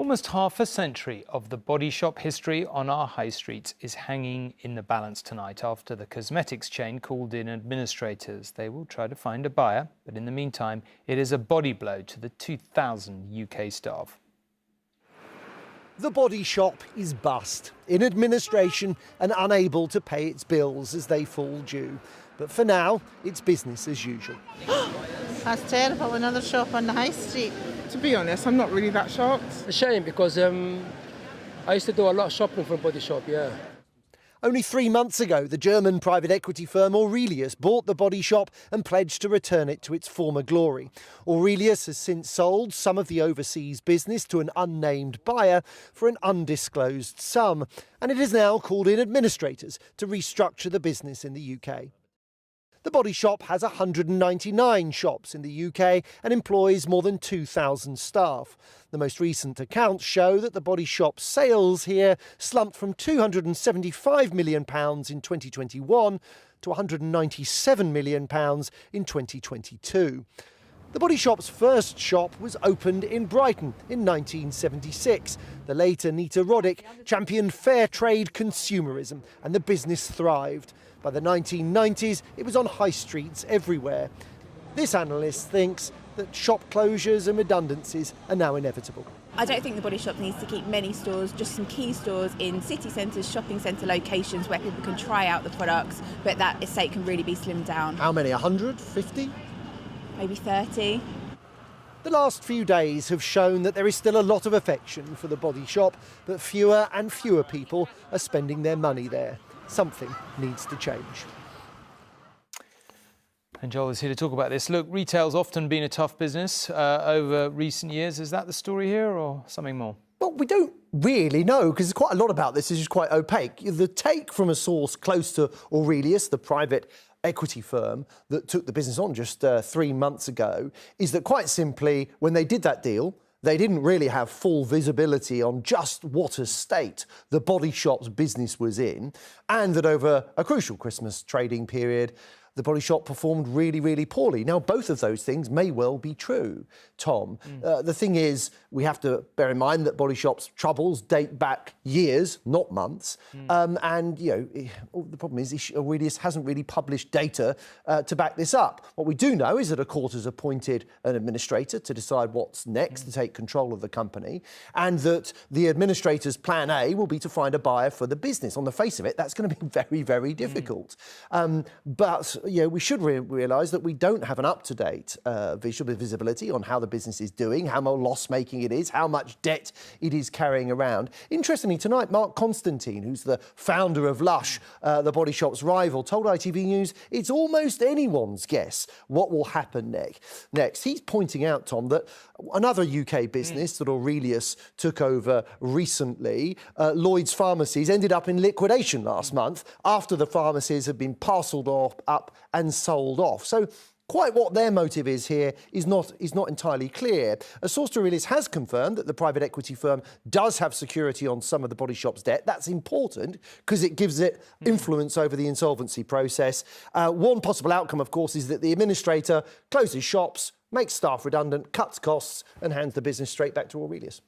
Almost half a century of the body shop history on our high streets is hanging in the balance tonight after the cosmetics chain called in administrators. They will try to find a buyer, but in the meantime, it is a body blow to the 2,000 UK staff. The Body Shop is bust, in administration and unable to pay its bills as they fall due. But for now, it's business as usual. That's terrible, another shop on the high street. To be honest, I'm not really that shocked. A shame because I used to do a lot of shopping from Body Shop, yeah. Only 3 months ago, the German private equity firm Aurelius bought the Body Shop and pledged to return it to its former glory. Aurelius has since sold some of the overseas business to an unnamed buyer for an undisclosed sum, and it has now called in administrators to restructure the business in the UK. The Body Shop has 199 shops in the UK and employs more than 2,000 staff. The most recent accounts show that the Body Shop's sales here slumped from £275 million in 2021 to £197 million in 2022. The Body Shop's first shop was opened in Brighton in 1976. The late Anita Roddick championed fair trade consumerism and the business thrived. By the 1990s, it was on high streets everywhere. This analyst thinks that shop closures and redundancies are now inevitable. I don't think the Body Shop needs to keep many stores, just some key stores in city centres, shopping centre locations where people can try out the products, but that estate can really be slimmed down. How many, 100, 50? Maybe 30. The last few days have shown that there is still a lot of affection for the Body Shop, but fewer and fewer people are spending their money there. Something needs to change. And Joel is here to talk about this. Look, retail's often been a tough business over recent years. Is that the story here or something more? Well, we don't really know because there's quite a lot about this. This is quite opaque. The take from a source close to Aurelius, the private equity firm that took the business on just 3 months ago, is that quite simply, when they did that deal, they didn't really have full visibility on just what a state the Body Shop's business was in, and that over a crucial Christmas trading period, the Body Shop performed really, really poorly. Now, both of those things may well be true, Tom. The thing is, we have to bear in mind that Body Shop's troubles date back years, not months. And, you know, the problem is Aurelius hasn't really published data to back this up. What we do know is that a court has appointed an administrator to decide what's next to take control of the company, and that the administrator's plan A will be to find a buyer for the business. On the face of it, that's going to be very, very difficult. But we should realise that we don't have an up-to-date visual visibility on how the business is doing, how much loss-making it is, how much debt it is carrying around. Interestingly, tonight, Mark Constantine, who's the founder of Lush, the Body Shop's rival, told ITV News it's almost anyone's guess what will happen next. He's pointing out, Tom, that another UK business that Aurelius took over recently, Lloyd's Pharmacies, ended up in liquidation last month after the pharmacies had been parcelled up and sold off. So quite what their motive is here is not entirely clear. A source to Aurelius has confirmed that the private equity firm does have security on some of the Body Shop's debt. That's important because it gives it influence over the insolvency process. One possible outcome, of course, is that the administrator closes shops, makes staff redundant, cuts costs and hands the business straight back to Aurelius.